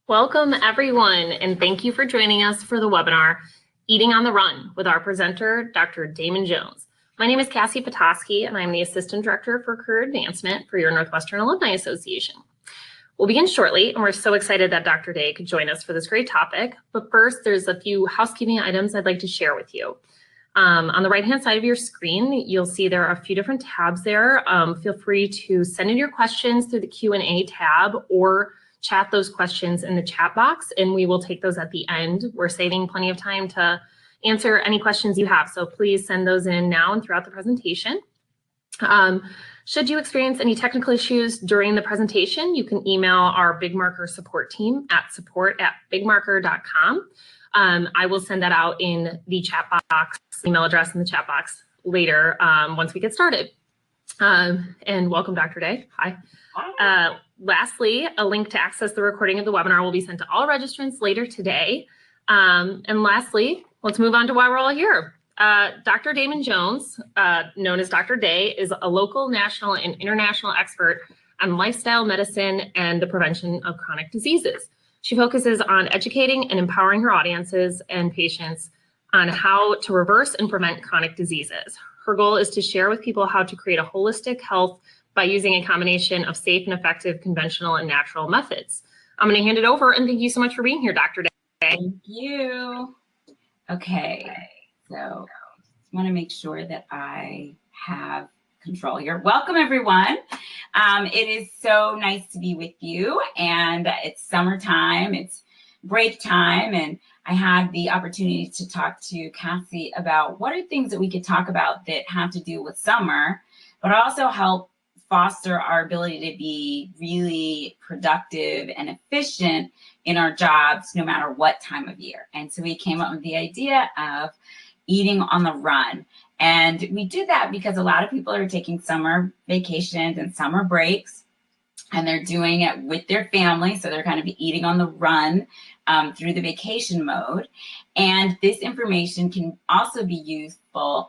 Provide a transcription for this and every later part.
Welcome everyone, and thank you for joining us for the webinar, Eating on the Run, with our presenter, Dr. Damon Jones. My name is Cassie Petoskey, and I'm the Assistant Director for Career Advancement for your Northwestern Alumni Association. We'll begin shortly, and we're so excited that Dr. Day could join us for this great topic. But first, there's a few housekeeping items I'd like to share with you. On the right-hand side of your screen, you'll see there are a few different tabs there. Feel free to send in your questions through the Q&A tab or chat those questions in the chat box, and we will take those at the end. We're saving plenty of time to answer any questions you have, so please send those in now and throughout the presentation. Should you experience any technical issues during the presentation, you can email our Big Marker support team at support@bigmarker.com. I will send that out in the chat box, email address in the chat box later once we get started. And welcome, Dr. Day. Hi. Lastly, a link to access the recording of the webinar will be sent to all registrants later today. And lastly, let's move on to why we're all here. Dr. Damon Jones, known as Dr. Day, is a local, national, and international expert on lifestyle medicine and the prevention of chronic diseases. She focuses on educating and empowering her audiences and patients on how to reverse and prevent chronic diseases. Her goal is to share with people how to create a holistic health by using a combination of safe and effective conventional and natural methods. I'm going to hand it over, and thank you so much for being here, Dr. Day. Thank you. Okay, so just want to make sure that I have control here. Welcome, everyone. It is so nice to be with you, and it's summertime, it's break time, and I had the opportunity to talk to Cassie about what are things that we could talk about that have to do with summer, but also help foster our ability to be really productive and efficient in our jobs, no matter what time of year. And so we came up with the idea of eating on the run. And we did that because a lot of people are taking summer vacations and summer breaks, and they're doing it with their family. So they're kind of eating on the run through the vacation mode. And this information can also be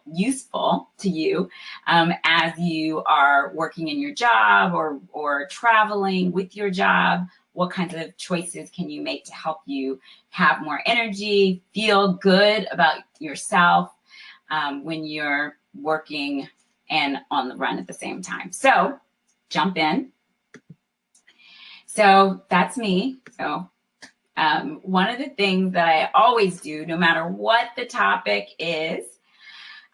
useful to you as you are working in your job or traveling with your job. What kinds of choices can you make to help you have more energy, feel good about yourself when you're working and on the run at the same time? So jump in. So that's me. So one of the things that I always do, no matter what the topic is,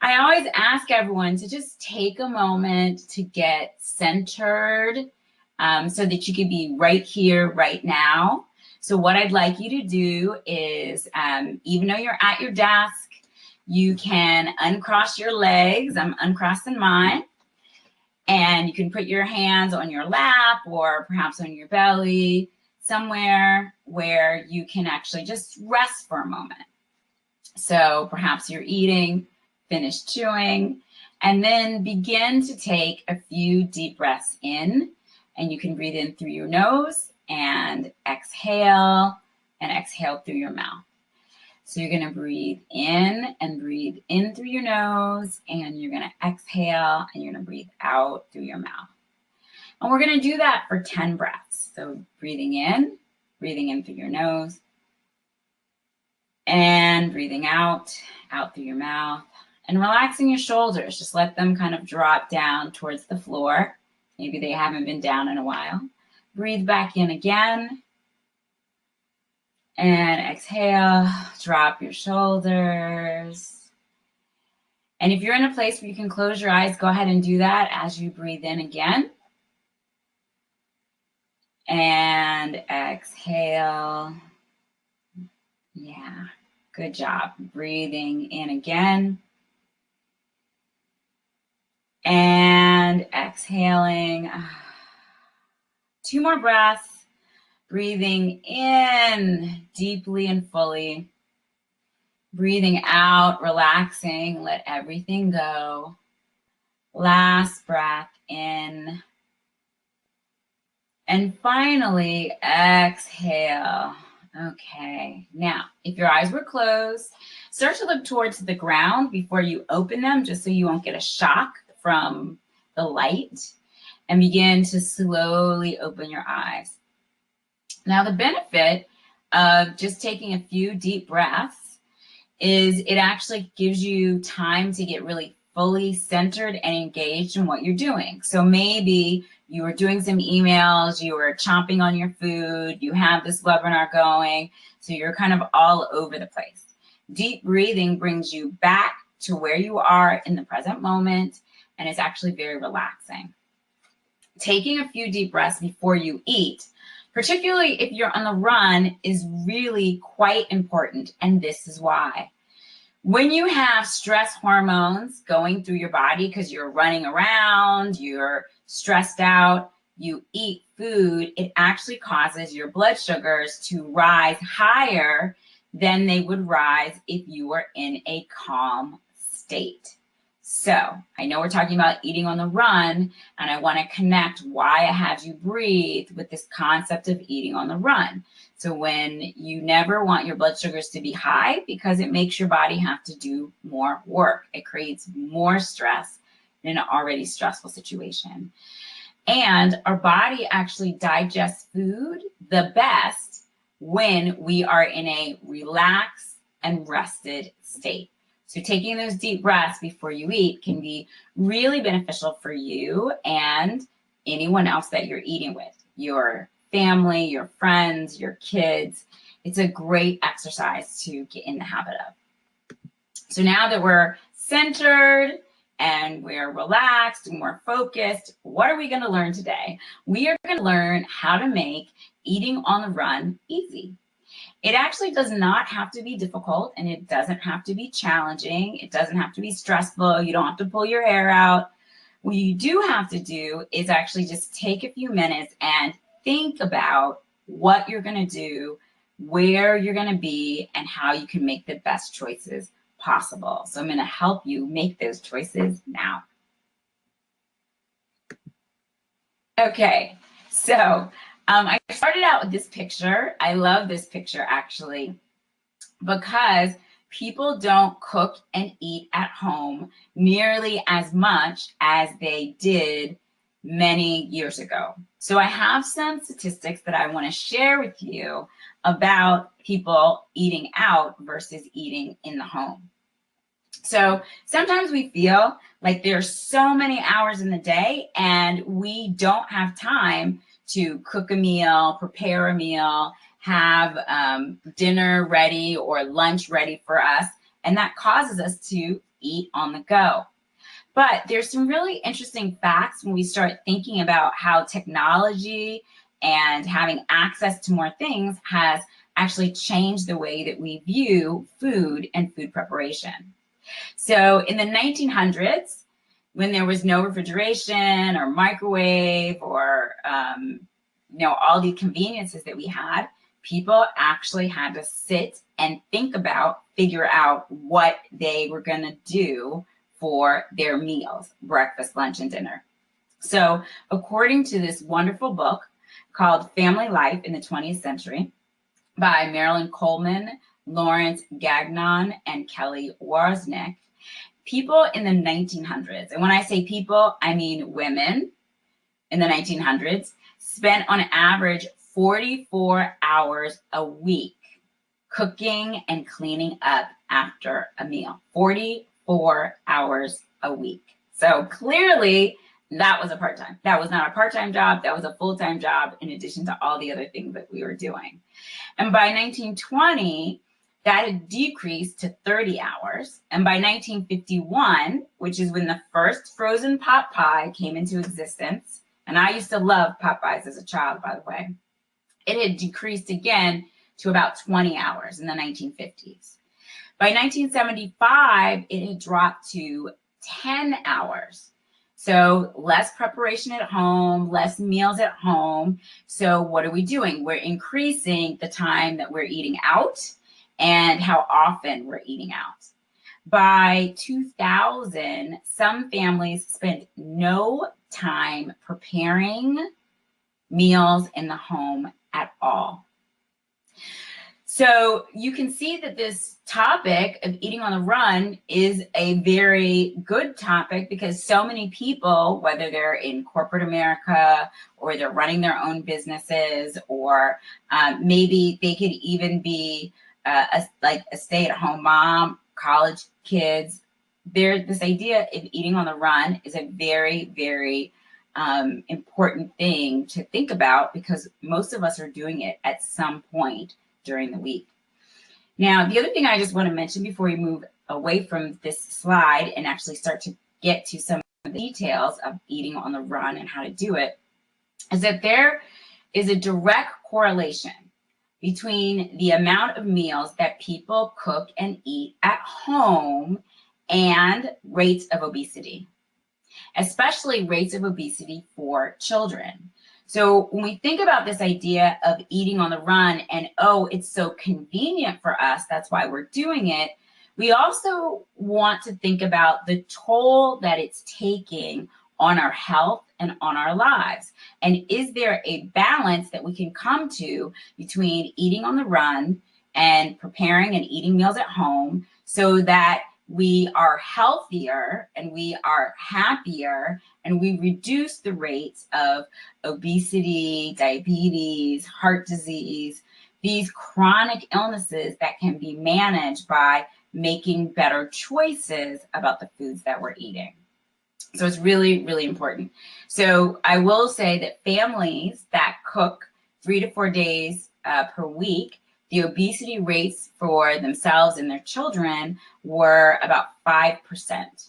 I always ask everyone to just take a moment to get centered so that you can be right here, right now. So what I'd like you to do is, even though you're at your desk, you can uncross your legs. I'm uncrossing mine. And you can put your hands on your lap or perhaps on your belly, somewhere where you can actually just rest for a moment. So perhaps you're eating, finish chewing, and then begin to take a few deep breaths in. And you can breathe in through your nose and exhale through your mouth. So you're going to breathe in through your nose, and you're going to exhale and you're going to breathe out through your mouth. And we're going to do that for 10 breaths. So breathing in through your nose, and breathing out through your mouth, and relaxing your shoulders. Just let them kind of drop down towards the floor. Maybe they haven't been down in a while. Breathe back in again. And exhale, drop your shoulders. And if you're in a place where you can close your eyes, go ahead and do that as you breathe in again. And exhale. Yeah, good job. Breathing in again. And exhaling. 2 more breaths. Breathing in deeply and fully. Breathing out, relaxing, let everything go. Last breath in. And finally, exhale. Okay, now, if your eyes were closed, start to look towards the ground before you open them, just so you won't get a shock from the light, and begin to slowly open your eyes. Now, the benefit of just taking a few deep breaths is it actually gives you time to get really fully centered and engaged in what you're doing. So maybe you were doing some emails, you were chomping on your food, you have this webinar going, so you're kind of all over the place. Deep breathing brings you back to where you are in the present moment, and it's actually very relaxing. Taking a few deep breaths before you eat, particularly if you're on the run, is really quite important, and this is why. When you have stress hormones going through your body because you're running around, you're stressed out, you eat food, it actually causes your blood sugars to rise higher than they would rise if you were in a calm state. So I know we're talking about eating on the run, and I want to connect why I had you breathe with this concept of eating on the run. So when you never want your blood sugars to be high because it makes your body have to do more work. It creates more stress in an already stressful situation. And our body actually digests food the best when we are in a relaxed and rested state. So taking those deep breaths before you eat can be really beneficial for you and anyone else that you're eating with, your family, your friends, your kids. It's a great exercise to get in the habit of. So now that we're centered and we're relaxed and we're focused, what are we going to learn today? We are going to learn how to make eating on the run easy. It actually does not have to be difficult, and it doesn't have to be challenging. It doesn't have to be stressful. You don't have to pull your hair out. What you do have to do is actually just take a few minutes and think about what you're going to do, where you're going to be, and how you can make the best choices possible. So I'm going to help you make those choices now. Okay, so I started out with this picture. I love this picture actually because people don't cook and eat at home nearly as much as they did many years ago. So I have some statistics that I want to share with you about people eating out versus eating in the home. So sometimes we feel like there's so many hours in the day and we don't have time to cook a meal, prepare a meal, have dinner ready or lunch ready for us. And that causes us to eat on the go. But there's some really interesting facts when we start thinking about how technology and having access to more things has actually changed the way that we view food and food preparation. So in the 1900s, when there was no refrigeration or microwave or, all the conveniences that we had, people actually had to sit and figure out what they were going to do for their meals, breakfast, lunch, and dinner. So according to this wonderful book called Family Life in the 20th Century by Marilyn Coleman, Lawrence Gagnon, and Kelly Wozniak, people in the 1900s, and when I say people, I mean women in the 1900s, spent on average 44 hours a week cooking and cleaning up after a meal. 44 hours a week. So clearly that was a part-time. That was not a part-time job. That was a full-time job in addition to all the other things that we were doing. And by 1920, that had decreased to 30 hours. And by 1951, which is when the first frozen pot pie came into existence, and I used to love pot pies as a child, by the way, it had decreased again to about 20 hours in the 1950s. By 1975, it had dropped to 10 hours. So less preparation at home, less meals at home. So what are we doing? We're increasing the time that we're eating out and how often we're eating out. By 2000, some families spent no time preparing meals in the home at all. So you can see that this topic of eating on the run is a very good topic because so many people, whether they're in corporate America or they're running their own businesses, or maybe they could even be like a stay-at-home mom, college kids. This idea of eating on the run is a very, very important thing to think about because most of us are doing it at some point during the week. Now, the other thing I just want to mention before we move away from this slide and actually start to get to some of the details of eating on the run and how to do it is that there is a direct correlation between the amount of meals that people cook and eat at home and rates of obesity, especially rates of obesity for children. So when we think about this idea of eating on the run and, oh, it's so convenient for us, that's why we're doing it, we also want to think about the toll that it's taking on our health and on our lives. And is there a balance that we can come to between eating on the run and preparing and eating meals at home so that we are healthier and we are happier and we reduce the rates of obesity, diabetes, heart disease, these chronic illnesses that can be managed by making better choices about the foods that we're eating. So it's really, really important. So I will say that families that cook 3 to 4 days per week, the obesity rates for themselves and their children were about 5%.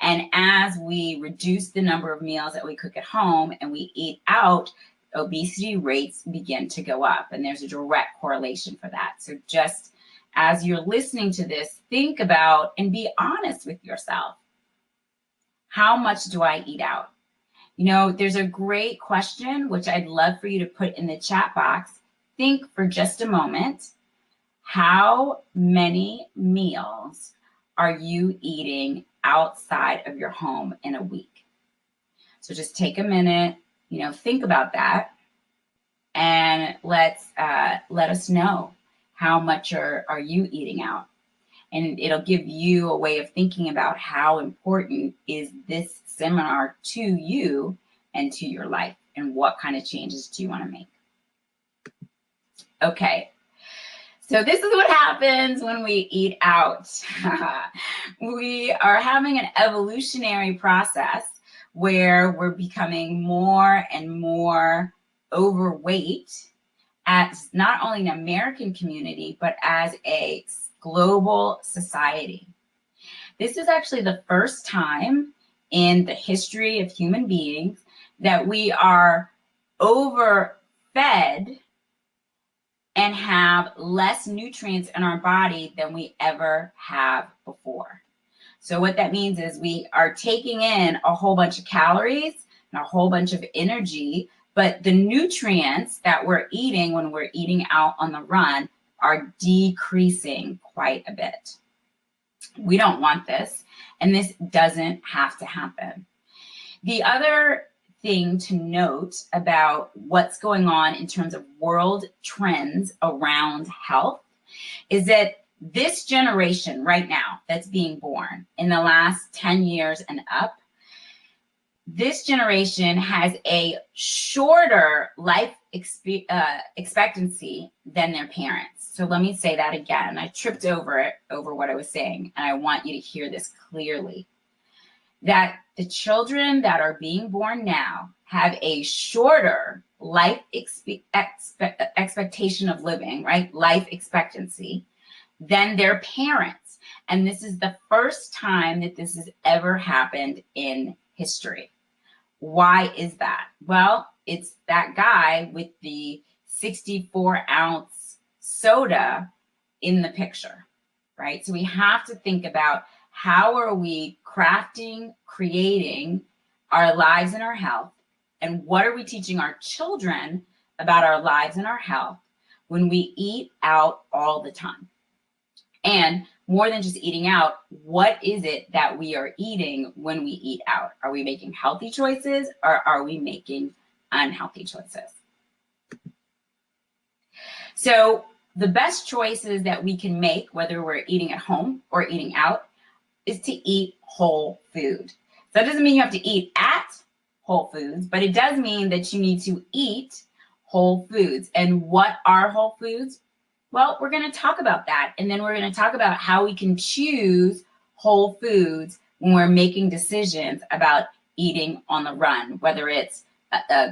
And as we reduce the number of meals that we cook at home and we eat out, obesity rates begin to go up. And there's a direct correlation for that. So just as you're listening to this, think about and be honest with yourself. How much do I eat out? You know, there's a great question, which I'd love for you to put in the chat box. Think for just a moment, how many meals are you eating outside of your home in a week? So just take a minute, think about that, and let us know how much are you eating out. And it'll give you a way of thinking about how important is this seminar to you and to your life, and what kind of changes do you want to make. Okay, so this is what happens when we eat out. We are having an evolutionary process where we're becoming more and more overweight as not only an American community, but as a global society. This is actually the first time in the history of human beings that we are overfed and have less nutrients in our body than we ever have before. So what that means is we are taking in a whole bunch of calories and a whole bunch of energy, but the nutrients that we're eating when we're eating out on the run are decreasing quite a bit. We don't want this, and this doesn't have to happen. The other thing to note about what's going on in terms of world trends around health is that this generation right now that's being born in the last 10 years and up, this generation has a shorter life expectancy than their parents. So let me say that again. I tripped over what I was saying, and I want you to hear this clearly. That the children that are being born now have a shorter life expectation of living, right? Life expectancy than their parents. And this is the first time that this has ever happened in history. Why is that? Well, it's that guy with the 64-ounce soda in the picture, right? So we have to think about how are we creating our lives and our health, and what are we teaching our children about our lives and our health when we eat out all the time? And more than just eating out, what is it that we are eating when we eat out? Are we making healthy choices, or are we making unhealthy choices? So the best choices that we can make, whether we're eating at home or eating out, is to eat whole food. So that doesn't mean you have to eat at Whole Foods, but it does mean that you need to eat whole foods. And what are whole foods? Well, we're going to talk about that. And then we're going to talk about how we can choose whole foods when we're making decisions about eating on the run, whether it's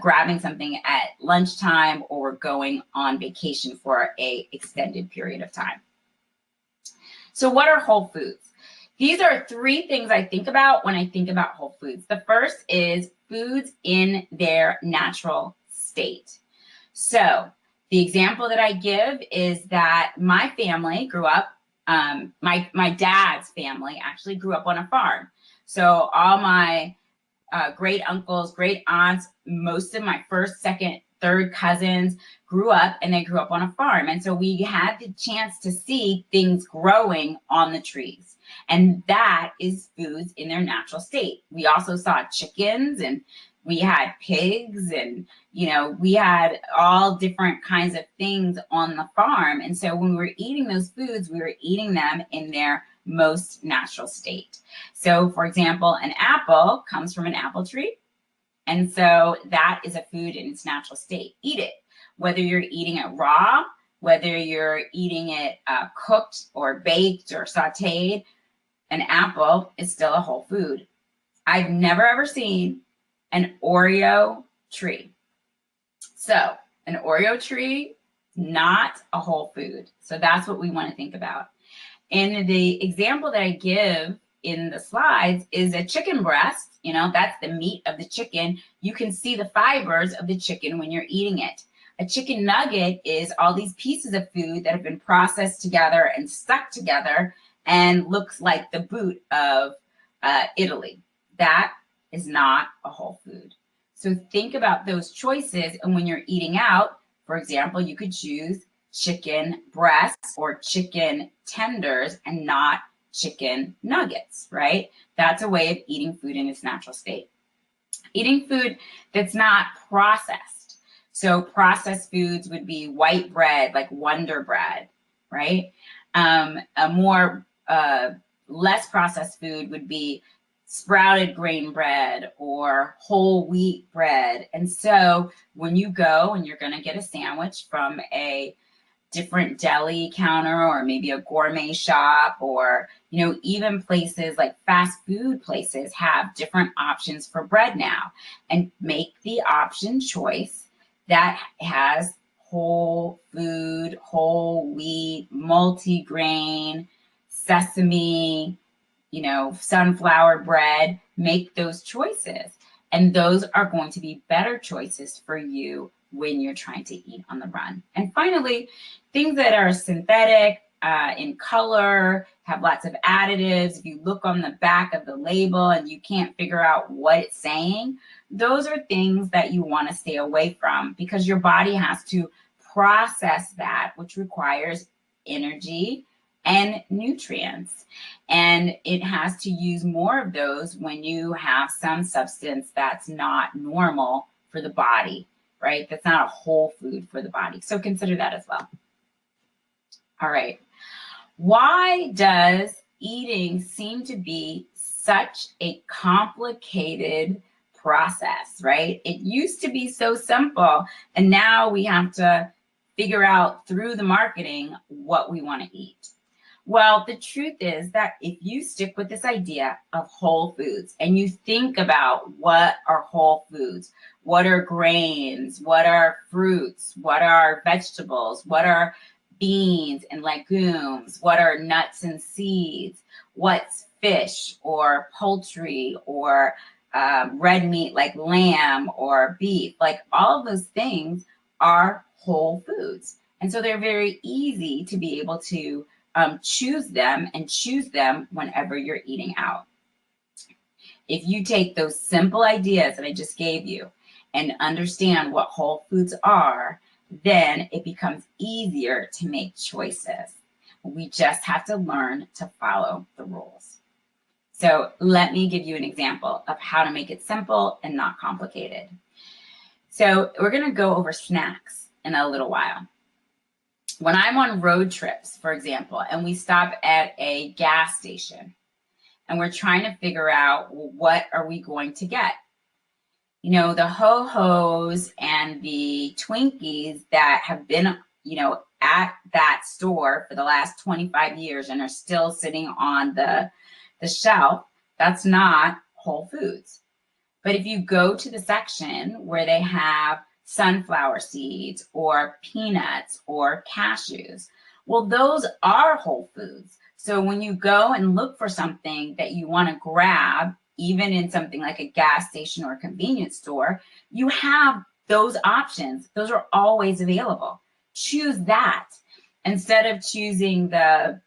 grabbing something at lunchtime or we're going on vacation for an extended period of time. So what are whole foods? These are three things I think about when I think about whole foods. The first is foods in their natural state. So the example that I give is that my family grew up, my dad's family actually grew up on a farm. So all my great uncles, great aunts, most of my first, second, third cousins grew up, and they grew up on a farm. And so we had the chance to see things growing on the trees. And that is foods in their natural state. We also saw chickens, and we had pigs, and we had all different kinds of things on the farm. And so when we were eating those foods, we were eating them in their most natural state. So for example, an apple comes from an apple tree. And so that is a food in its natural state. Eat it, whether you're eating it raw, whether you're eating it cooked or baked or sauteed, an apple is still a whole food. I've never ever seen an Oreo tree. So an Oreo tree, not a whole food. So that's what we want to think about. And the example that I give in the slides is a chicken breast. That's the meat of the chicken. You can see the fibers of the chicken when you're eating it. A chicken nugget is all these pieces of food that have been processed together and stuck together and looks like the boot of Italy. That is not a whole food. So think about those choices. And when you're eating out, for example, you could choose chicken breasts or chicken tenders and not chicken nuggets, right? That's a way of eating food in its natural state. Eating food that's not processed. So processed foods would be white bread, like Wonder Bread, right? A more less processed food would be sprouted grain bread or whole wheat bread. And so when you go and you're going to get a sandwich from a different deli counter or maybe a gourmet shop, or even places like fast food places have different options for bread now, and make the option choice that has whole food, whole wheat, multigrain, sesame, sunflower bread. Make those choices, and those are going to be better choices for you when you're trying to eat on the run. And finally, things that are synthetic in color, have lots of additives. If you look on the back of the label and you can't figure out what it's saying, those are things that you want to stay away from, because your body has to process that, which requires energy and nutrients. And it has to use more of those when you have some substance that's not normal for the body, right? That's not a whole food for the body. So consider that as well. All right. Why does eating seem to be such a complicated process, right? It used to be so simple, and now we have to figure out through the marketing what we want to eat. Well, the truth is that if you stick with this idea of whole foods and you think about what are whole foods, what are grains, what are fruits, what are vegetables, what are beans and legumes, what are nuts and seeds, what's fish or poultry or red meat like lamb or beef, like all of those things are whole foods. And so they're very easy to be able to choose them whenever you're eating out. If you take those simple ideas that I just gave you and understand what whole foods are, then it becomes easier to make choices. We just have to learn to follow the rules. So let me give you an example of how to make it simple and not complicated. So we're going to go over snacks in a little while. when I'm on road trips, for example, and we stop at a gas station and we're trying to figure out, well, what are we going to get? You know, the ho-hos and the Twinkies that have been, you know, at that store for the last 25 years and are still sitting on the shelf, that's not Whole Foods. But if you go to the section where they have sunflower seeds or peanuts or cashews, well, those are Whole Foods. So when you go and look for something that you want to grab, even in something like a gas station or a convenience store, you have those options. Those are always available. Choose that instead of choosing the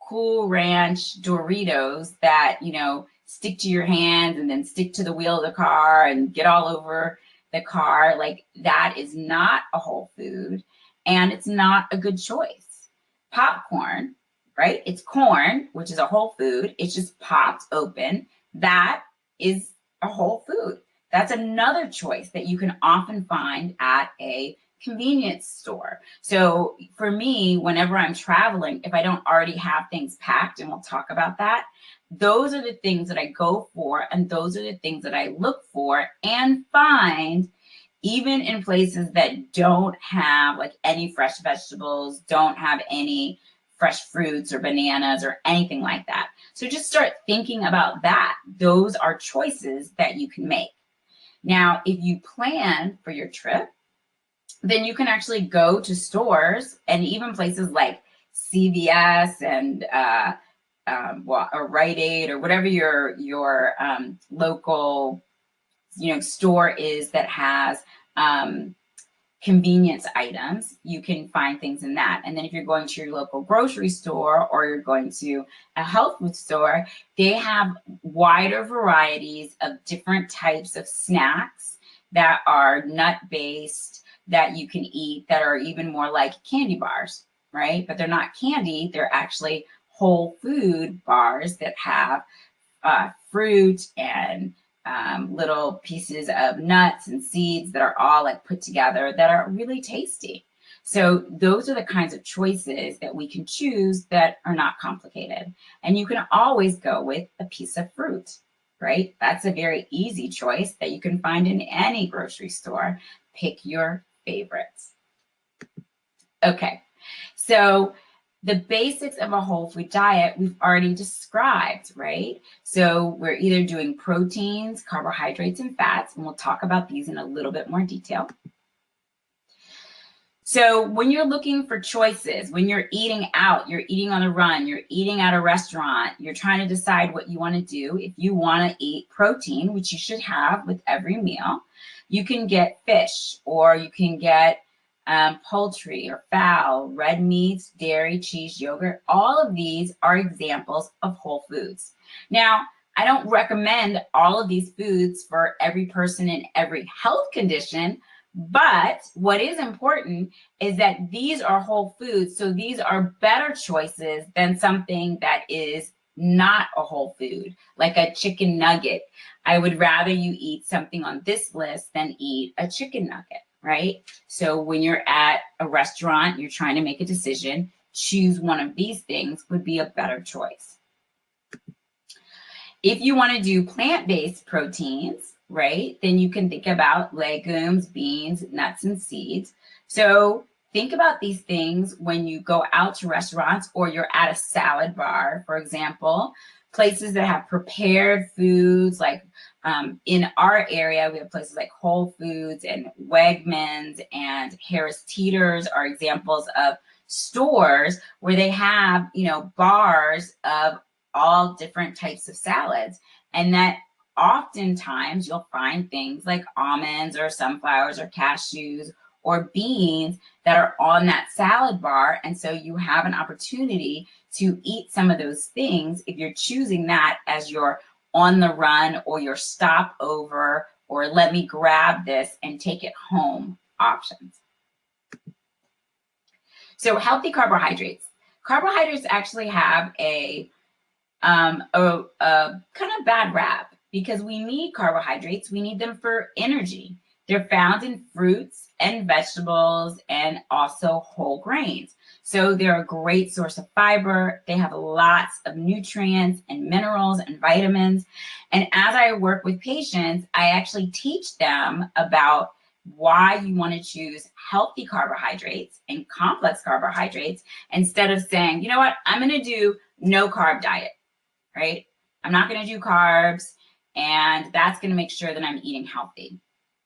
Cool Ranch Doritos that, you know, stick to your hands and then stick to the wheel of the car and get all over the car. Like, that is not a whole food and it's not a good choice. Popcorn, right? It's corn, which is a whole food. It's just popped open. That is a whole food. That's another choice that you can often find at a convenience store. So for me, whenever I'm traveling, if I don't already have things packed, and we'll talk about that, those are the things that I go for, and those are the things that I look for and find, even in places that don't have like any fresh vegetables, don't have any fresh fruits or bananas or anything like that. So just start thinking about that. Those are choices that you can make. Now, if you plan for your trip, then you can actually go to stores and even places like CVS and or Rite Aid or whatever your local, you know, store is that has convenience items. You can find things in that. And then if you're going to your local grocery store or you're going to a health food store, they have wider varieties of different types of snacks that are nut-based that you can eat, that are even more like candy bars, right? But they're not candy. They're actually whole food bars that have fruit and little pieces of nuts and seeds that are all like put together that are really tasty. So those are the kinds of choices that we can choose that are not complicated. And you can always go with a piece of fruit, right? That's a very easy choice that you can find in any grocery store. Pick your favorites. Okay, so the basics of a whole food diet we've already described, right? So we're either doing proteins, carbohydrates, and fats, and we'll talk about these in a little bit more detail. So when you're looking for choices, when you're eating out, you're eating on the run, you're eating at a restaurant, you're trying to decide what you want to do. If you want to eat protein, which you should have with every meal, you can get fish, or you can get poultry or fowl, red meats, dairy, cheese, yogurt. All of these are examples of whole foods. Now, I don't recommend all of these foods for every person in every health condition, but what is important is that these are whole foods. So these are better choices than something that is not a whole food, like a chicken nugget. I would rather you eat something on this list than eat a chicken nugget, right? So when you're at a restaurant, you're trying to make a decision, choose one of these things would be a better choice. If you want to do plant-based proteins, right, then you can think about legumes, beans, nuts, and seeds. So think about these things when you go out to restaurants or you're at a salad bar, for example, places that have prepared foods. Like in our area, we have places like Whole Foods and Wegmans and Harris Teeter's are examples of stores where they have, you know, bars of all different types of salads. And that oftentimes you'll find things like almonds or sunflowers or cashews or beans that are on that salad bar. And so you have an opportunity to eat some of those things if you're choosing that as your on the run or your stopover or let me grab this and take it home options. So healthy carbohydrates. Carbohydrates actually have a kind of bad rap because we need carbohydrates. We need them for energy. They're found in fruits and vegetables and also whole grains. So they're a great source of fiber. They have lots of nutrients and minerals and vitamins. And as I work with patients, I actually teach them about why you want to choose healthy carbohydrates and complex carbohydrates instead of saying, you know what, I'm going to do no carb diet, right? I'm not going to do carbs, and that's going to make sure that I'm eating healthy.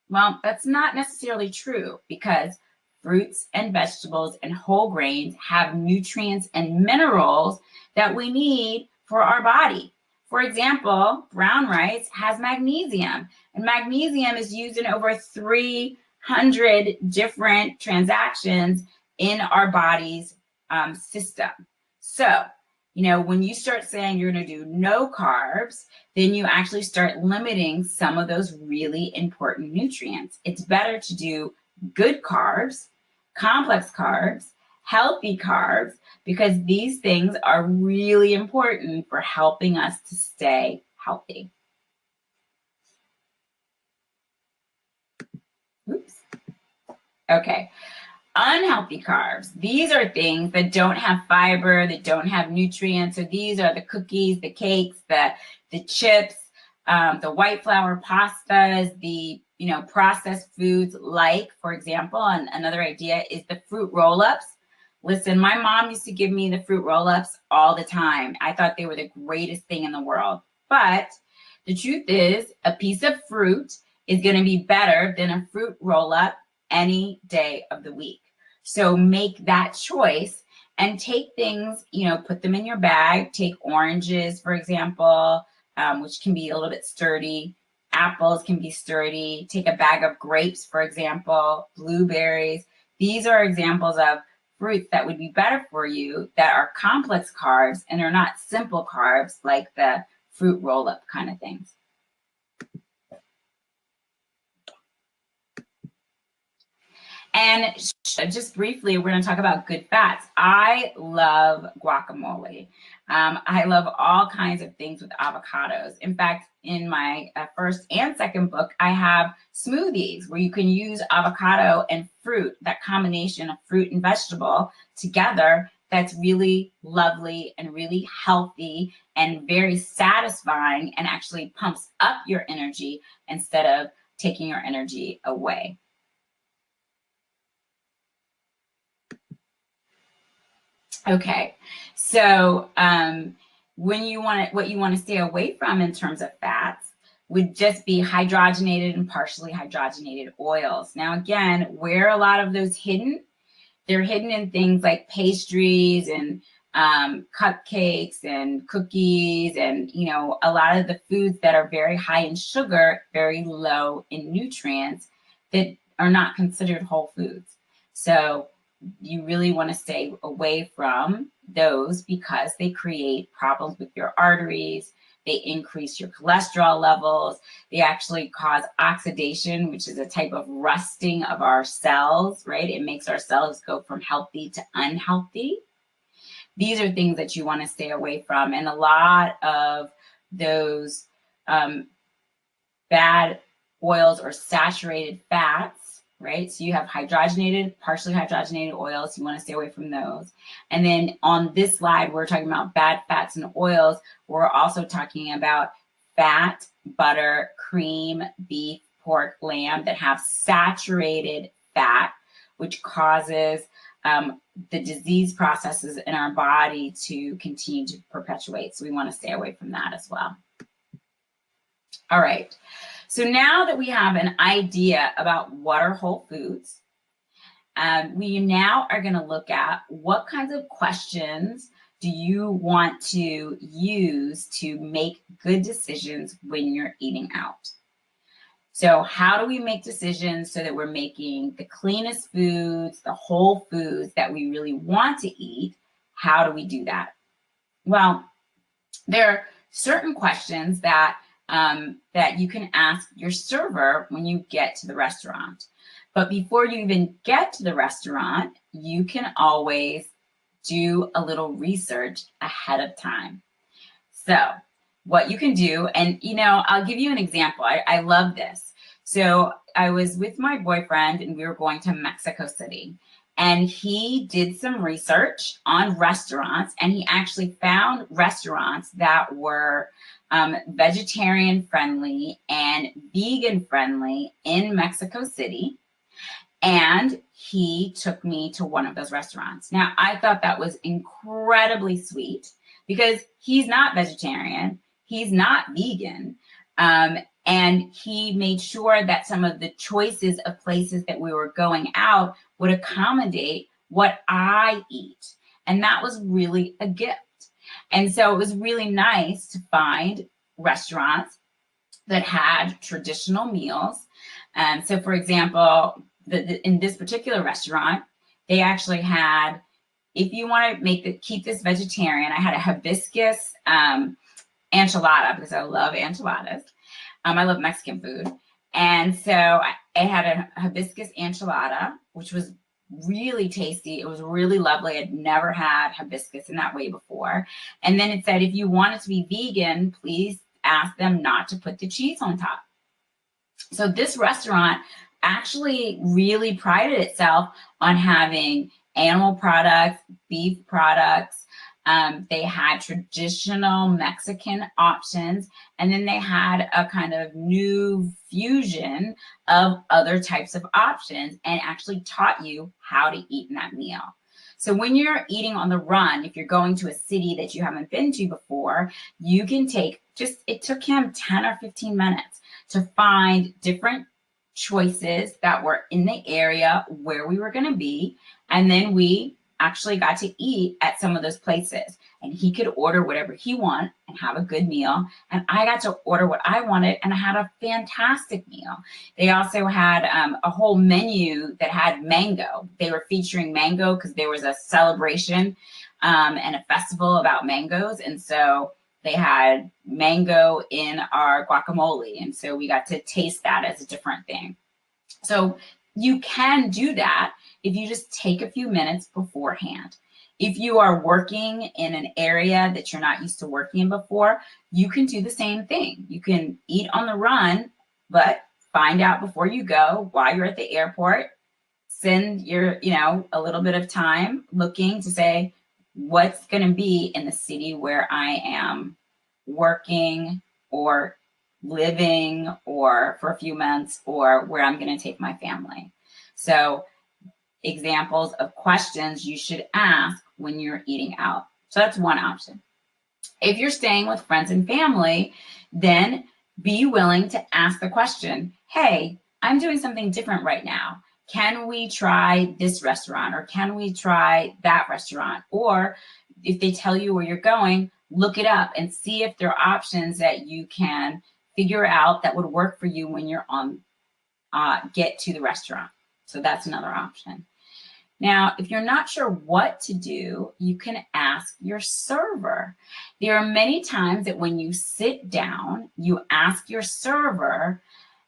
Well, that's not necessarily true because fruits and vegetables and whole grains have nutrients and minerals that we need for our body. For example, brown rice has magnesium, and magnesium is used in over 300 different transactions in our body's system. So, when you start saying you're going to do no carbs, then you actually start limiting some of those really important nutrients. It's better to do good carbs, complex carbs, healthy carbs, because these things are really important for helping us to stay healthy. Oops. Okay. Unhealthy carbs. These are things that don't have fiber, that don't have nutrients. So these are the cookies, the cakes, the chips, the white flour pastas, the processed foods like, for example, and another idea is the fruit roll-ups. Listen, my mom used to give me the fruit roll-ups all the time. I thought they were the greatest thing in the world. But the truth is, a piece of fruit is going to be better than a fruit roll-up any day of the week. So make that choice and take things, put them in your bag. Take oranges, for example, which can be a little bit sturdy. Apples can be sturdy. Take a bag of grapes, for example, blueberries. These are examples of fruits that would be better for you that are complex carbs and are not simple carbs like the fruit roll-up kind of things. And just briefly, we're going to talk about good fats. I love guacamole. I love all kinds of things with avocados. In fact, in my first and second book, I have smoothies where you can use avocado and fruit, that combination of fruit and vegetable together. That's really lovely and really healthy and very satisfying and actually pumps up your energy instead of taking your energy away. Okay, so what you want to stay away from in terms of fats would just be hydrogenated and partially hydrogenated oils. Now, again, where a lot of those hidden, they're hidden in things like pastries and cupcakes and cookies and, a lot of the foods that are very high in sugar, very low in nutrients that are not considered whole foods. So you really want to stay away from those because they create problems with your arteries. They increase your cholesterol levels. They actually cause oxidation, which is a type of rusting of our cells, right? It makes our cells go from healthy to unhealthy. These are things that you want to stay away from. And a lot of those bad oils or saturated fats, right? So you have hydrogenated, partially hydrogenated oils. You want to stay away from those. And then on this slide, we're talking about bad fats and oils. We're also talking about fat, butter, cream, beef, pork, lamb that have saturated fat, which causes the disease processes in our body to continue to perpetuate. So we want to stay away from that as well. All right. So now that we have an idea about what are whole foods, we now are going to look at what kinds of questions do you want to use to make good decisions when you're eating out. So how do we make decisions so that we're making the cleanest foods, the whole foods that we really want to eat? How do we do that? Well, there are certain questions that you can ask your server when you get to the restaurant. But before you even get to the restaurant, you can always do a little research ahead of time. So what you can do, and I'll give you an example. I love this. So I was with my boyfriend and we were going to Mexico City. And he did some research on restaurants, and he actually found restaurants that were vegetarian friendly and vegan friendly in Mexico City. And he took me to one of those restaurants. Now, I thought that was incredibly sweet because he's not vegetarian, he's not vegan. And he made sure that some of the choices of places that we were going out would accommodate what I eat. And that was really a gift. And so it was really nice to find restaurants that had traditional meals. So for example, in this particular restaurant, they actually had, if you want to keep this vegetarian, I had a hibiscus enchilada because I love enchiladas. I love Mexican food. And so I had a hibiscus enchilada, which was really tasty. It was really lovely. I'd never had hibiscus in that way before. And then it said, if you want it to be vegan, please ask them not to put the cheese on top. So this restaurant actually really prided itself on having animal products, beef products. They had traditional Mexican options, and then they had a kind of new fusion of other types of options and actually taught you how to eat in that meal. So when you're eating on the run, if you're going to a city that you haven't been to before, you can it took him 10 or 15 minutes to find different choices that were in the area where we were going to be. And then we actually got to eat at some of those places, and he could order whatever he wanted and have a good meal. And I got to order what I wanted, and I had a fantastic meal. They also had a whole menu that had mango. They were featuring mango because there was a celebration and a festival about mangoes. And so they had mango in our guacamole. And so we got to taste that as a different thing. So you can do that if you just take a few minutes beforehand. If you are working in an area that you're not used to working in before, you can do the same thing. You can eat on the run, but find out before you go while you're at the airport. Send a little bit of time looking to say what's going to be in the city where I am working or living or for a few months, or where I'm going to take my family. So examples of questions you should ask when you're eating out. So that's one option. If you're staying with friends and family, then be willing to ask the question, hey, I'm doing something different right now. Can we try this restaurant, or can we try that restaurant? Or if they tell you where you're going, look it up and see if there are options that you can figure out that would work for you when you're on get to the restaurant. So that's another option. Now, if you're not sure what to do, you can ask your server. There are many times that when you sit down, you ask your server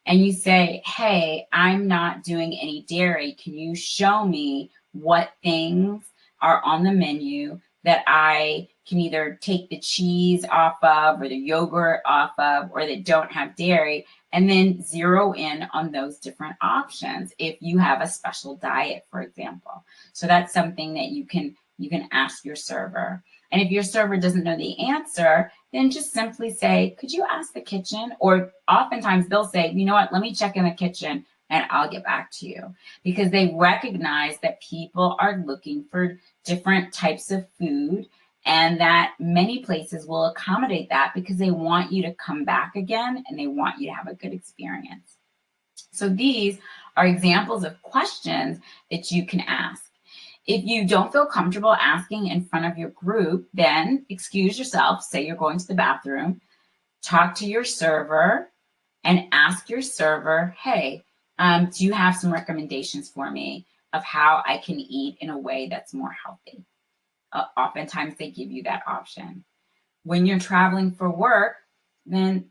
and you say, hey, I'm not doing any dairy. Can you show me what things are on the menu that I can either take the cheese off of or the yogurt off of, or that don't have dairy, and then zero in on those different options if you have a special diet, for example. So that's something that you can ask your server. And if your server doesn't know the answer, then just simply say, could you ask the kitchen? Or oftentimes they'll say, you know what, let me check in the kitchen and I'll get back to you, because they recognize that people are looking for different types of food, and that many places will accommodate that because they want you to come back again and they want you to have a good experience. So these are examples of questions that you can ask. If you don't feel comfortable asking in front of your group, then excuse yourself, say you're going to the bathroom, talk to your server and ask your server, hey, do you have some recommendations for me of how I can eat in a way that's more healthy? Oftentimes they give you that option. When you're traveling for work, then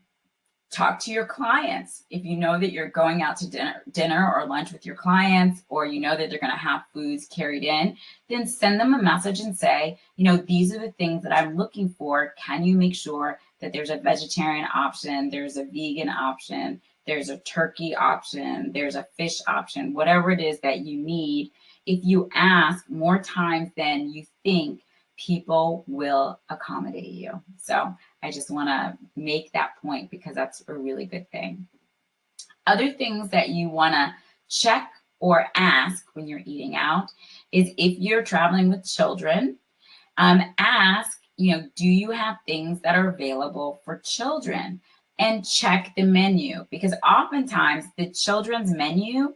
talk to your clients. If you know that you're going out to dinner or lunch with your clients, or you know that they're going to have foods carried in, then send them a message and say, these are the things that I'm looking for. Can you make sure that there's a vegetarian option, there's a vegan option? there's a turkey option, there's a fish option, whatever it is that you need. If you ask more times than you think, people will accommodate you. So I just want to make that point because that's a really good thing. Other things that you want to check or ask when you're eating out is if you're traveling with children, ask, do you have things that are available for children? And check the menu, because oftentimes the children's menu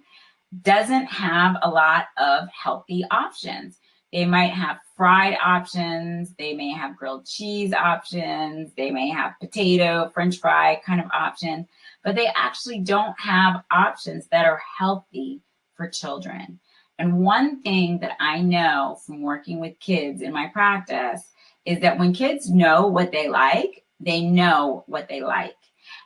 doesn't have a lot of healthy options. They might have fried options, they may have grilled cheese options, they may have potato, French fry kind of options, but they actually don't have options that are healthy for children. And one thing that I know from working with kids in my practice is that when kids know what they know what they like.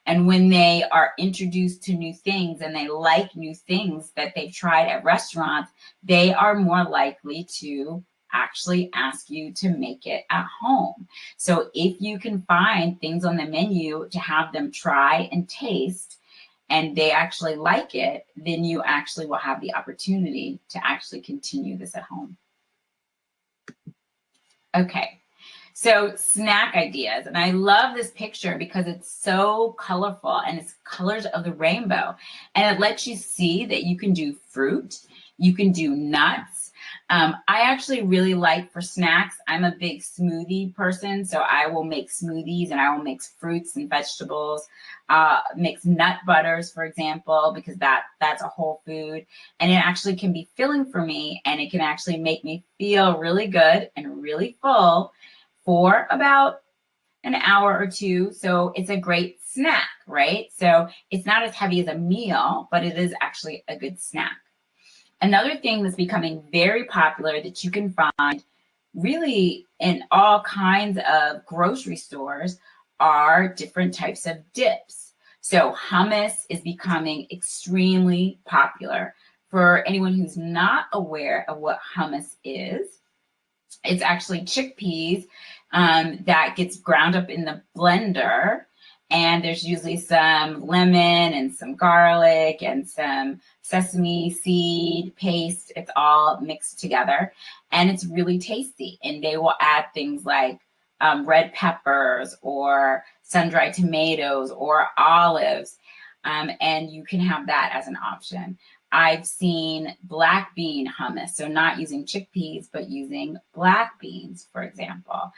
And when they are introduced to new things and they like new things that they've tried at restaurants, they are more likely to actually ask you to make it at home. So if you can find things on the menu to have them try and taste, and they actually like it, then you actually will have the opportunity to actually continue this at home. Okay. So snack ideas, and I love this picture because it's so colorful and it's colors of the rainbow, and it lets you see that you can do fruit, you can do nuts. I actually really like for snacks, I'm a big smoothie person, so I will make smoothies and I will mix fruits and vegetables, mix nut butters, for example, because that's a whole food, and it actually can be filling for me, and it can actually make me feel really good and really full for about an hour or two. So it's a great snack, right? So it's not as heavy as a meal, but it is actually a good snack. Another thing that's becoming very popular that you can find really in all kinds of grocery stores are different types of dips. So hummus is becoming extremely popular. For anyone who's not aware of what hummus is, it's actually chickpeas that gets ground up in the blender, and there's usually some lemon and some garlic and some sesame seed paste. It's all mixed together, and it's really tasty. And they will add things like red peppers or sun-dried tomatoes or olives, and you can have that as an option. I've seen black bean hummus, so not using chickpeas, but using black beans, for example.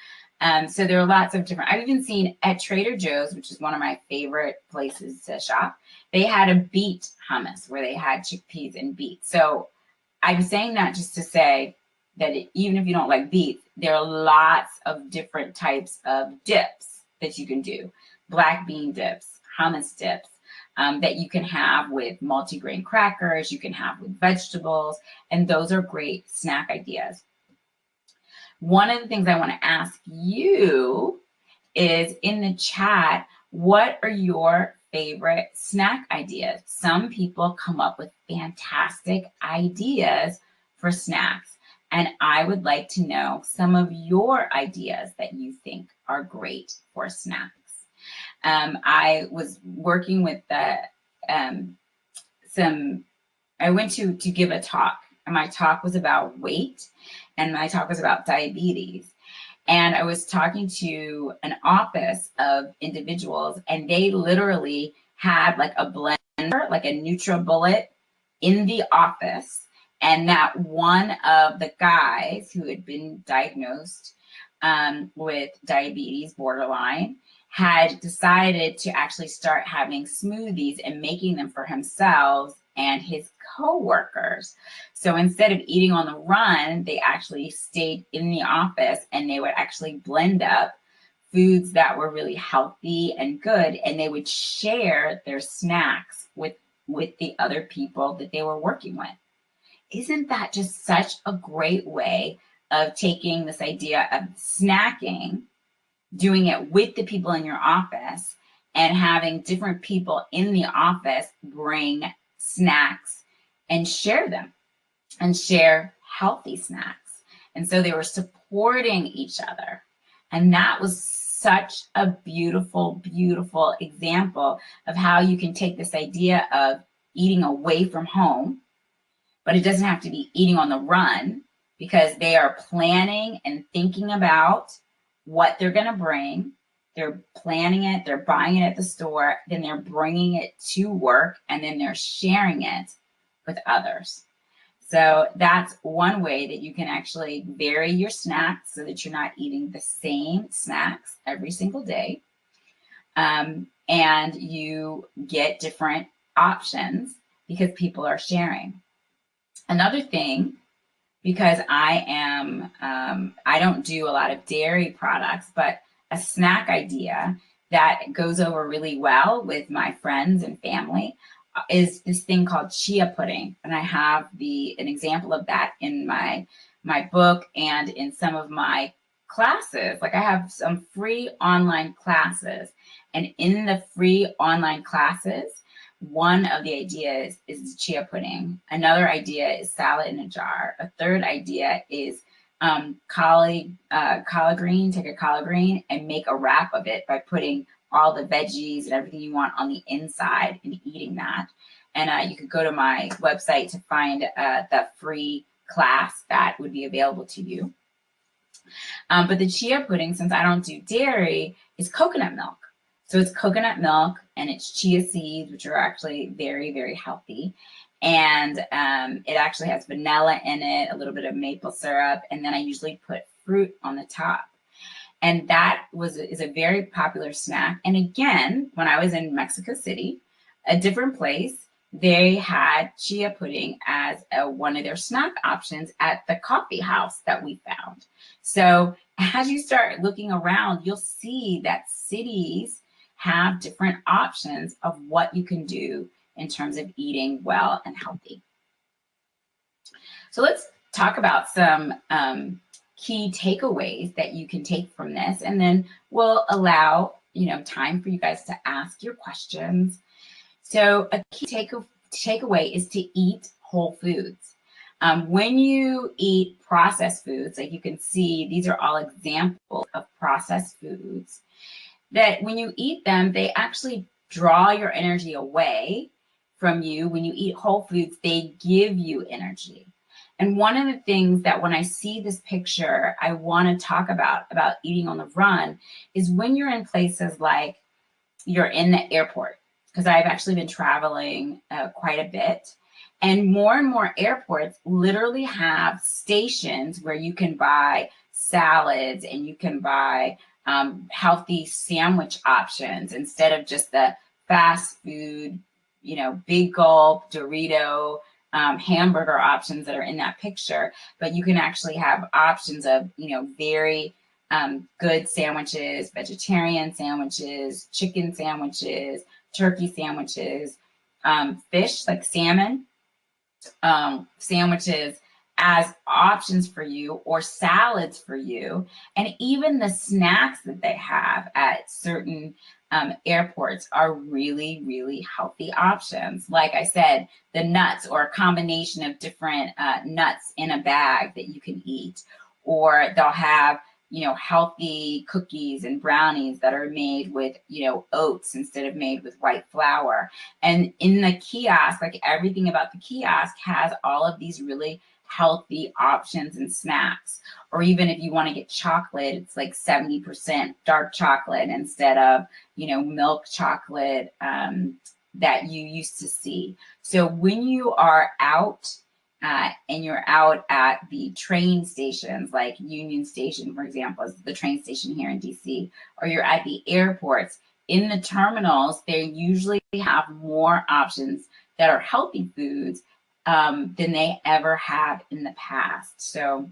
So there are lots of different, I've even seen at Trader Joe's, which is one of my favorite places to shop, they had a beet hummus where they had chickpeas and beets. So I'm saying that just to say that even if you don't like beets, there are lots of different types of dips that you can do. Black bean dips, hummus dips. That you can have with multigrain crackers, you can have with vegetables, and those are great snack ideas. One of the things I want to ask you is in the chat, what are your favorite snack ideas? Some people come up with fantastic ideas for snacks, and I would like to know some of your ideas that you think are great for snacks. I was working with I went to give a talk, and my talk was about weight, and my talk was about diabetes. And I was talking to an office of individuals, and they literally had like a blender, like a NutriBullet in the office. And that one of the guys who had been diagnosed with diabetes borderline had decided to actually start having smoothies and making them for himself and his coworkers. So instead of eating on the run, they actually stayed in the office, and they would actually blend up foods that were really healthy and good, and they would share their snacks with the other people that they were working with. Isn't that just such a great way of taking this idea of snacking, doing it with the people in your office, and having different people in the office bring snacks and share them and share healthy snacks? And so they were supporting each other. And that was such a beautiful, beautiful example of how you can take this idea of eating away from home, but it doesn't have to be eating on the run, because they are planning and thinking about what they're going to bring. They're planning it, they're buying it at the store, then they're bringing it to work, and then they're sharing it with others. So that's one way that you can actually vary your snacks so that you're not eating the same snacks every single day. And you get different options because people are sharing. Another thing, because I don't do a lot of dairy products, but a snack idea that goes over really well with my friends and family is this thing called chia pudding. And I have an example of that in my book and in some of my classes. Like, I have some free online classes, and in the free online classes, one of the ideas is chia pudding. Another idea is salad in a jar. A third idea is collard green. Take a collard green and make a wrap of it by putting all the veggies and everything you want on the inside and eating that. And you could go to my website to find the free class that would be available to you. But the chia pudding, since I don't do dairy, is coconut milk. So it's coconut milk and it's chia seeds, which are actually very, very healthy. And it actually has vanilla in it, a little bit of maple syrup, and then I usually put fruit on the top. And that is a very popular snack. And again, when I was in Mexico City, a different place, they had chia pudding as one of their snack options at the coffee house that we found. So as you start looking around, you'll see that cities have different options of what you can do in terms of eating well and healthy. So let's talk about some key takeaways that you can take from this, and then we'll allow time for you guys to ask your questions. So a key takeaway is to eat whole foods. When you eat processed foods, like you can see, these are all examples of processed foods, that when you eat them, they actually draw your energy away from you. When you eat whole foods, they give you energy. And one of the things that when I see this picture, I want to talk about eating on the run is when you're in places like you're in the airport, because I've actually been traveling quite a bit. And more airports literally have stations where you can buy salads and you can buy healthy sandwich options instead of just the fast food, big gulp, Dorito, hamburger options that are in that picture. But you can actually have options of, very good sandwiches, vegetarian sandwiches, chicken sandwiches, turkey sandwiches, fish like salmon sandwiches as options for you, or salads for you. And even the snacks that they have at certain airports are really, really healthy options. Like I said, the nuts, or a combination of different nuts in a bag that you can eat. Or they'll have healthy cookies and brownies that are made with, oats instead of made with white flour. And in the kiosk, like everything about the kiosk has all of these really healthy options and snacks. Or even if you want to get chocolate, it's like 70% dark chocolate instead of, milk chocolate that you used to see. So when you are out and you're out at the train stations, like Union Station, for example, is the train station here in DC, or you're at the airports, in the terminals, they usually have more options that are healthy foods than they ever have in the past. So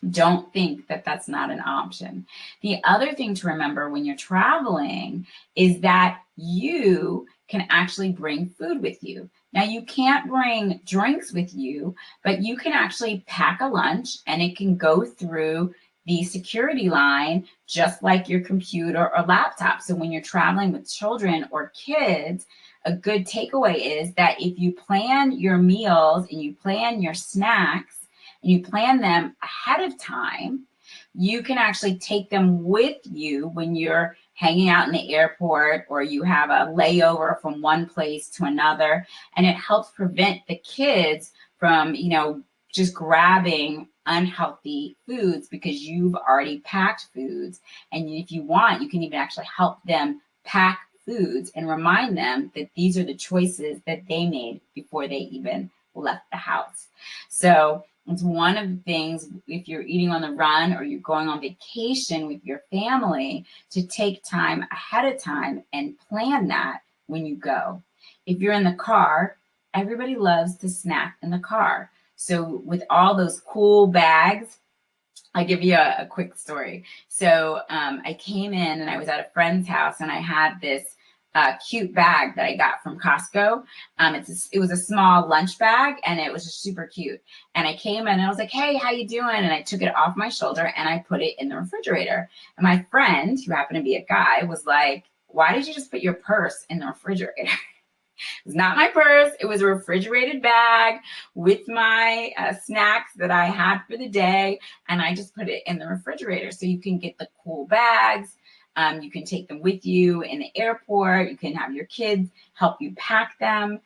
don't think that that's not an option. The other thing to remember when you're traveling is that you can actually bring food with you. Now, you can't bring drinks with you, but you can actually pack a lunch and it can go through the security line just like your computer or laptop. So when you're traveling with children or kids, a good takeaway is that if you plan your meals and you plan your snacks and you plan them ahead of time, you can actually take them with you when you're hanging out in the airport or you have a layover from one place to another. And it helps prevent the kids from, just grabbing unhealthy foods because you've already packed foods. And if you want, you can even actually help them pack foods and remind them that these are the choices that they made before they even left the house. So it's one of the things, if you're eating on the run or you're going on vacation with your family, to take time ahead of time and plan that when you go. If you're in the car, everybody loves to snack in the car. So with all those cool bags, I'll give you a quick story. So I came in and I was at a friend's house and I had this cute bag that I got from Costco. It was a small lunch bag and it was just super cute. And I came in and I was like, hey, how you doing? And I took it off my shoulder and I put it in the refrigerator. And my friend, who happened to be a guy, was like, why did you just put your purse in the refrigerator? It was not my purse. It was a refrigerated bag with my snacks that I had for the day. And I just put it in the refrigerator so you can get the cool bags. You can take them with you in the airport. You can have your kids help you pack them.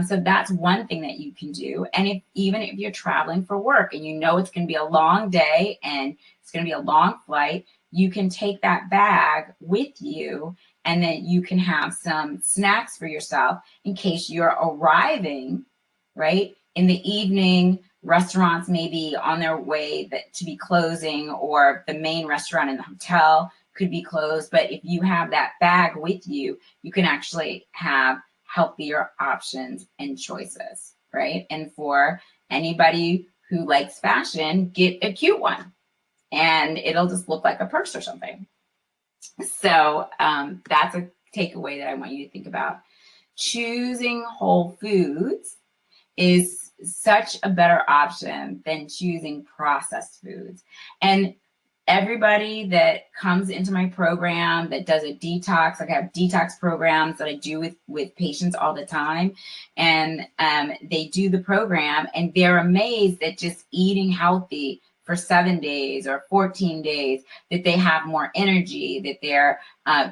So that's one thing that you can do. And even if you're traveling for work and you know it's going to be a long day and it's going to be a long flight, you can take that bag with you and then you can have some snacks for yourself in case you're arriving, right? In the evening, restaurants may be on their way to be closing, or the main restaurant in the hotel could be closed. But if you have that bag with you, you can actually have healthier options and choices, right? And for anybody who likes fashion, get a cute one and it'll just look like a purse or something. So that's a takeaway that I want you to think about. Choosing whole foods is such a better option than choosing processed foods. And everybody that comes into my program that does a detox, like I have detox programs that I do with patients all the time, and they do the program and they're amazed that just eating healthy for 7 days or 14 days, that they have more energy, that they're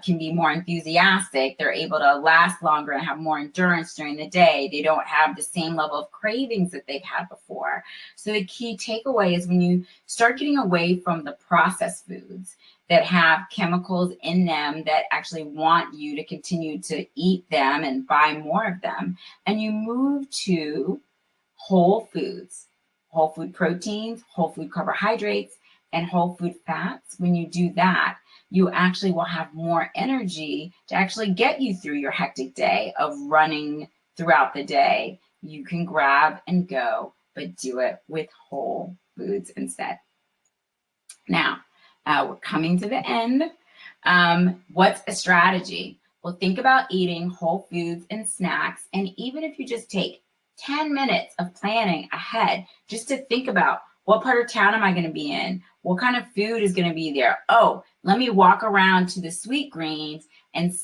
can be more enthusiastic, they're able to last longer and have more endurance during the day. They don't have the same level of cravings that they've had before. So the key takeaway is when you start getting away from the processed foods that have chemicals in them that actually want you to continue to eat them and buy more of them, and you move to whole foods, whole food proteins, whole food carbohydrates, and whole food fats. When you do that, you actually will have more energy to actually get you through your hectic day of running throughout the day. You can grab and go, but do it with whole foods instead. Now, we're coming to the end. What's a strategy? Well, think about eating whole foods and snacks. And even if you just take 10 minutes of planning ahead, just to think about what part of town am I going to be in? What kind of food is going to be there? Oh, let me walk around to the Sweet Greens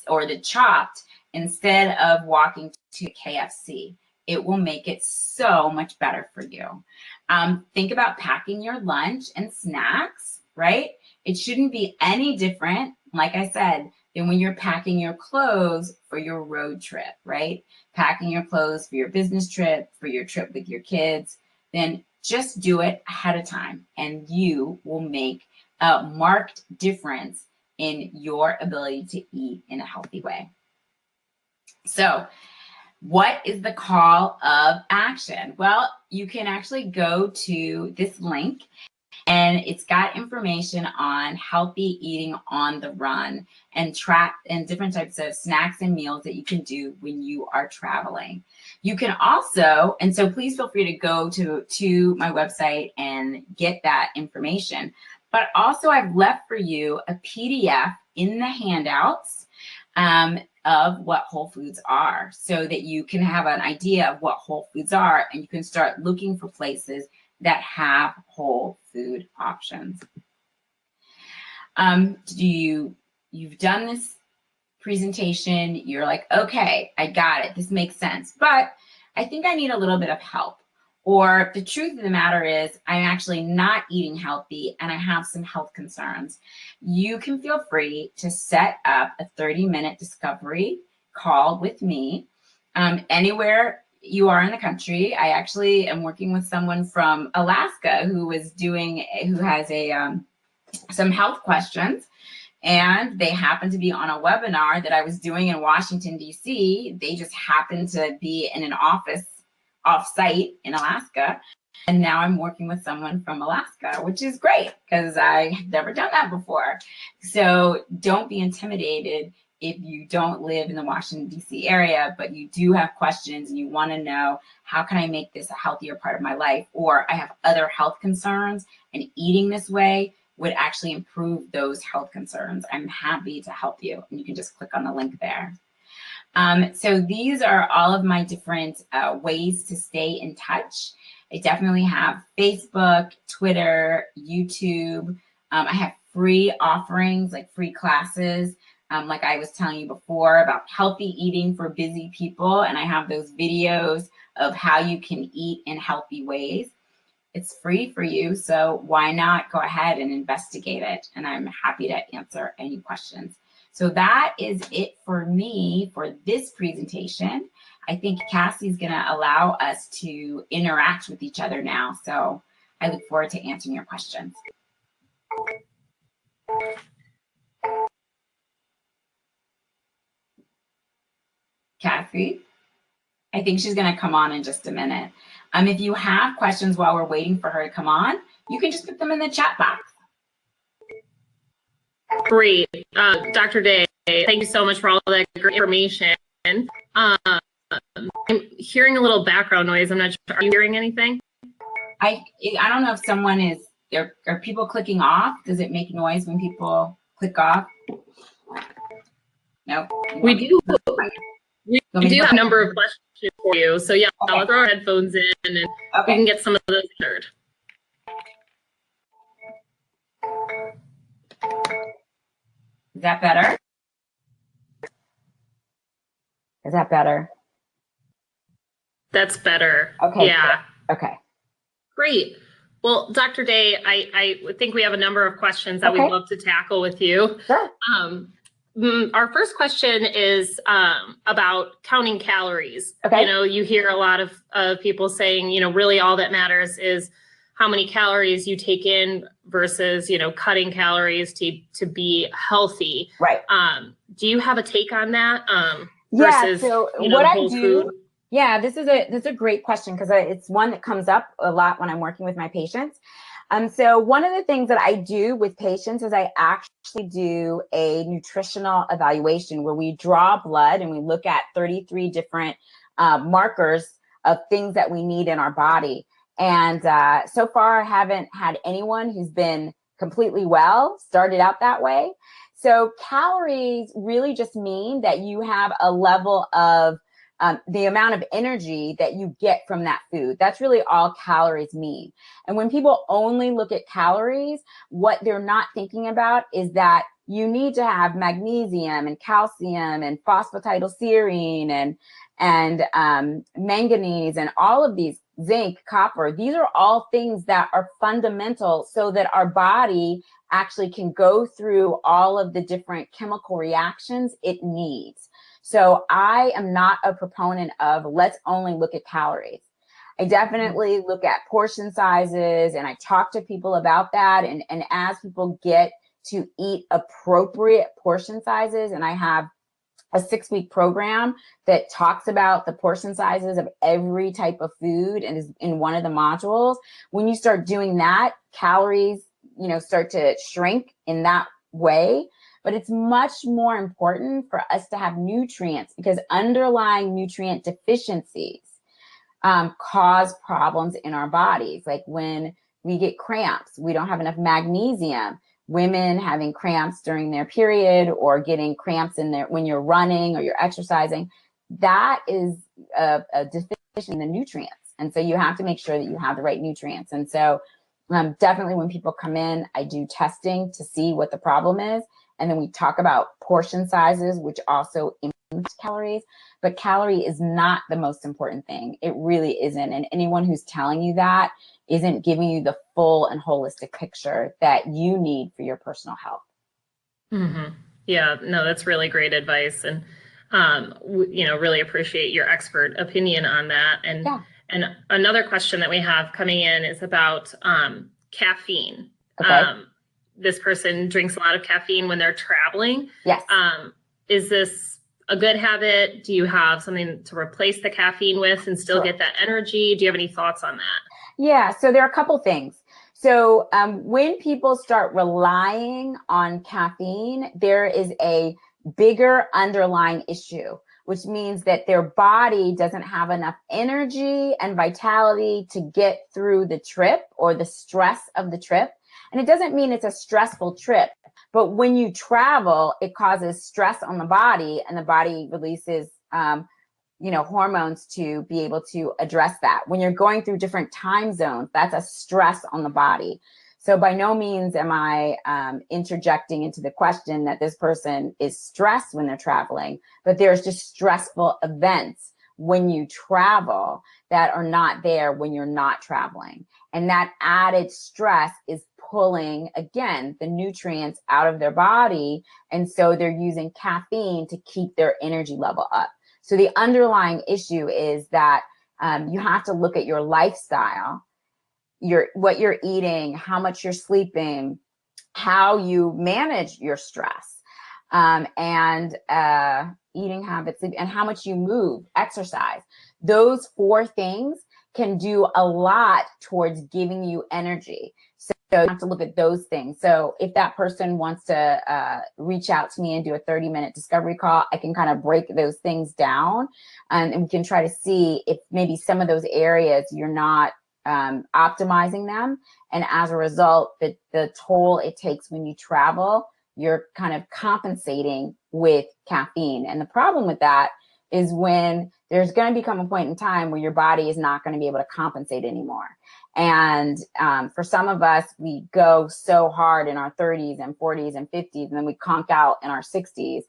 or the Chopped instead of walking to KFC. It will make it so much better for you. Think about packing your lunch and snacks, right? It shouldn't be any different, like I said, than when you're packing your clothes for your road trip, right? Packing your clothes for your business trip, for your trip with your kids, then just do it ahead of time and you will make a marked difference in your ability to eat in a healthy way. So what is the call of action? Well, you can actually go to this link and it's got information on healthy eating on the run and different types of snacks and meals that you can do when you are traveling. You can also, and so please feel free to go to my website and get that information. But also I've left for you a PDF in the handouts of what whole foods are so that you can have an idea of what whole foods are and you can start looking for places that have whole food options. You've done this presentation, you're like, okay, I got it, this makes sense, but I think I need a little bit of help. Or the truth of the matter is I'm actually not eating healthy and I have some health concerns, you can feel free to set up a 30-minute discovery call with me anywhere you are in the country. I actually am working with someone from Alaska who has some health questions, and they happen to be on a webinar that I was doing in Washington, D.C. They just happened to be in an office off-site in Alaska. And now I'm working with someone from Alaska, which is great because I've never done that before. So don't be intimidated if you don't live in the Washington, D.C. area, but you do have questions and you want to know, how can I make this a healthier part of my life? Or I have other health concerns and eating this way would actually improve those health concerns. I'm happy to help you. And you can just click on the link there. So these are all of my different ways to stay in touch. I definitely have Facebook, Twitter, YouTube. I have free offerings, like free classes, like I was telling you before, about healthy eating for busy people. And I have those videos of how you can eat in healthy ways. It's free for you, so why not go ahead and investigate it? And I'm happy to answer any questions. So that is it for me for this presentation. I think Cassie's gonna allow us to interact with each other now. So I look forward to answering your questions. Cassie, I think she's gonna come on in just a minute. If you have questions while we're waiting for her to come on, you can just put them in the chat box. Great. Dr. Day, thank you so much for all that great information. I'm hearing a little background noise. I'm not sure. Are you hearing anything? I don't know if someone is, are people clicking off? Does it make noise when people click off? No. We do. We do have a number of questions for you. So yeah, okay. I'll throw our headphones in and we can get some of those answered. Is that better? Is that better? That's better. Okay. Yeah. Good. Okay. Great. Well, Dr. Day, I think we have a number of questions that we'd love to tackle with you. Sure. Our first question is about counting calories. Okay. You know, you hear a lot of people saying, you know, really all that matters is how many calories you take in versus, you know, cutting calories to be healthy. Right. Do you have a take on that? Versus, so you know, what I do, food? Yeah, this is a great question because it's one that comes up a lot when I'm working with my patients. So one of the things that I do with patients is I actually do a nutritional evaluation where we draw blood and we look at 33 different markers of things that we need in our body. And so far, I haven't had anyone who's been completely well, started out that way. So calories really just mean that you have a level of the amount of energy that you get from that food. That's really all calories mean. And when people only look at calories, what they're not thinking about is that you need to have magnesium and calcium and phosphatidylserine and manganese and all of these, zinc, copper. These are all things that are fundamental so that our body actually can go through all of the different chemical reactions it needs. So I am not a proponent of let's only look at calories. I definitely look at portion sizes and I talk to people about that. And as people get to eat appropriate portion sizes, and I have a 6-week program that talks about the portion sizes of every type of food and is in one of the modules. When you start doing that, calories, you know, start to shrink in that way. But it's much more important for us to have nutrients because underlying nutrient deficiencies cause problems in our bodies. Like when we get cramps, we don't have enough magnesium. Women having cramps during their period or getting cramps in there when you're running or you're exercising, that is a deficiency in the nutrients. And so you have to make sure that you have the right nutrients. And so definitely when people come in, I do testing to see what the problem is. And then we talk about portion sizes, which also calories, but calorie is not the most important thing. It really isn't. And anyone who's telling you that isn't giving you the full and holistic picture that you need for your personal health. Mm-hmm. Yeah, no, that's really great advice. And, really appreciate your expert opinion on that. And another question that we have coming in is about caffeine. Okay. This person drinks a lot of caffeine when they're traveling. Yes. Is this a good habit? Do you have something to replace the caffeine with and still get that energy? Do you have any thoughts on that? Yeah, so there are a couple things. So when people start relying on caffeine, there is a bigger underlying issue, which means that their body doesn't have enough energy and vitality to get through the trip or the stress of the trip. And it doesn't mean it's a stressful trip, but when you travel, it causes stress on the body, and the body releases hormones to be able to address that. When you're going through different time zones, that's a stress on the body. So by no means am I interjecting into the question that this person is stressed when they're traveling, but there's just stressful events when you travel that are not there when you're not traveling. And that added stress is pulling, again, the nutrients out of their body. And so they're using caffeine to keep their energy level up. So the underlying issue is that you have to look at your lifestyle, what you're eating, how much you're sleeping, how you manage your stress, and eating habits, and how much you move, exercise. Those 4 things can do a lot towards giving you energy. So you have to look at those things. So if that person wants to reach out to me and do a 30-minute discovery call, I can kind of break those things down, and we can try to see if maybe some of those areas you're not optimizing them. And as a result, the toll it takes when you travel, you're kind of compensating with caffeine. And the problem with that is when there's going to become a point in time where your body is not going to be able to compensate anymore. And for some of us, we go so hard in our 30s and 40s and 50s, and then we conk out in our 60s.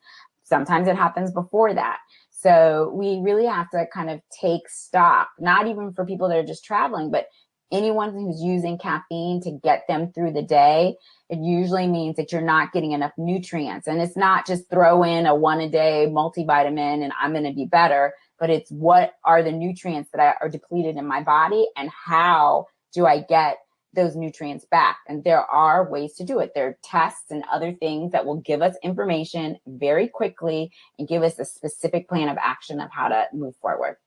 Sometimes it happens before that. So we really have to kind of take stock, not even for people that are just traveling, but anyone who's using caffeine to get them through the day. It usually means that you're not getting enough nutrients. And it's not just throw in a 1-a-day multivitamin and I'm going to be better, but it's what are the nutrients that are depleted in my body, and how do I get those nutrients back? And there are ways to do it. There are tests and other things that will give us information very quickly and give us a specific plan of action of how to move forward.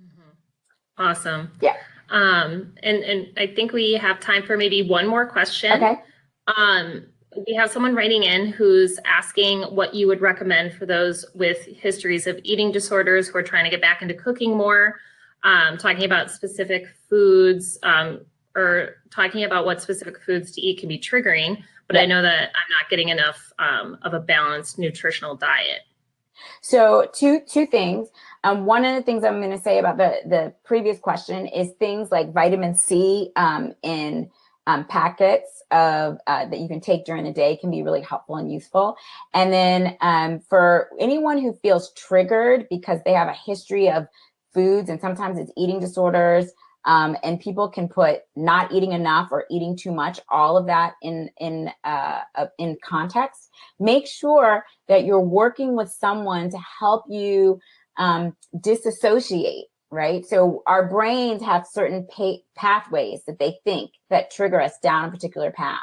Mm-hmm. Awesome. Yeah. And I think we have time for maybe one more question. Okay. We have someone writing in who's asking what you would recommend for those with histories of eating disorders who are trying to get back into cooking more, talking about specific foods, or talking about what specific foods to eat can be triggering, but I know that I'm not getting enough of a balanced nutritional diet. So two things. One of the things I'm going to say about the previous question is things like vitamin C in packets of that you can take during the day can be really helpful and useful. And then for anyone who feels triggered because they have a history of foods, and sometimes it's eating disorders, and people can put not eating enough or eating too much, all of that in context. Make sure that you're working with someone to help you disassociate, right? So our brains have certain pathways that they think that trigger us down a particular path.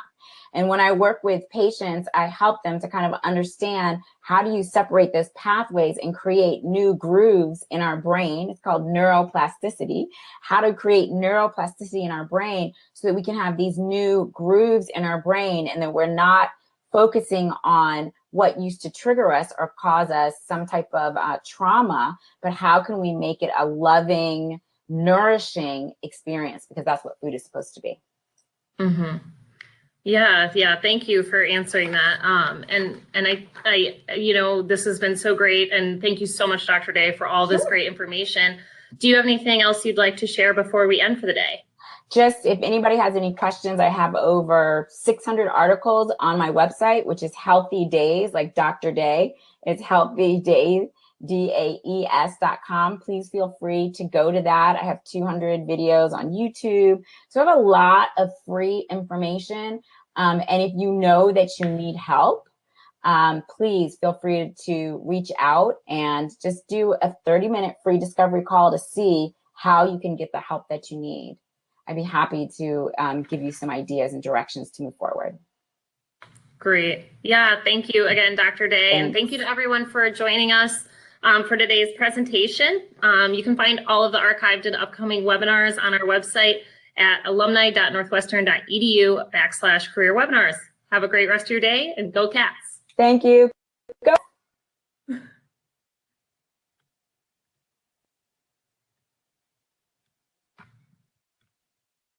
And when I work with patients, I help them to kind of understand how do you separate those pathways and create new grooves in our brain. It's called neuroplasticity. How to create neuroplasticity in our brain so that we can have these new grooves in our brain, and that we're not focusing on what used to trigger us or cause us some type of trauma, but how can we make it a loving, nourishing experience, because that's what food is supposed to be. Mm-hmm. Yeah. Thank you for answering that. And I, this has been so great. And thank you so much, Dr. Day, for all this great information. Do you have anything else you'd like to share before we end for the day? Just if anybody has any questions, I have over 600 articles on my website, which is Healthy Days, like Dr. Day. It's Healthy Days. daes.com. Please feel free to go to that. I have 200 videos on YouTube. So I have a lot of free information. And if you know that you need help, please feel free to reach out and just do a 30-minute free discovery call to see how you can get the help that you need. I'd be happy to give you some ideas and directions to move forward. Great. Yeah, thank you again, Dr. Day. And thank you to everyone for joining us for today's presentation. You can find all of the archived and upcoming webinars on our website at alumni.northwestern.edu/career webinars. Have a great rest of your day and go Cats. Thank you. Go.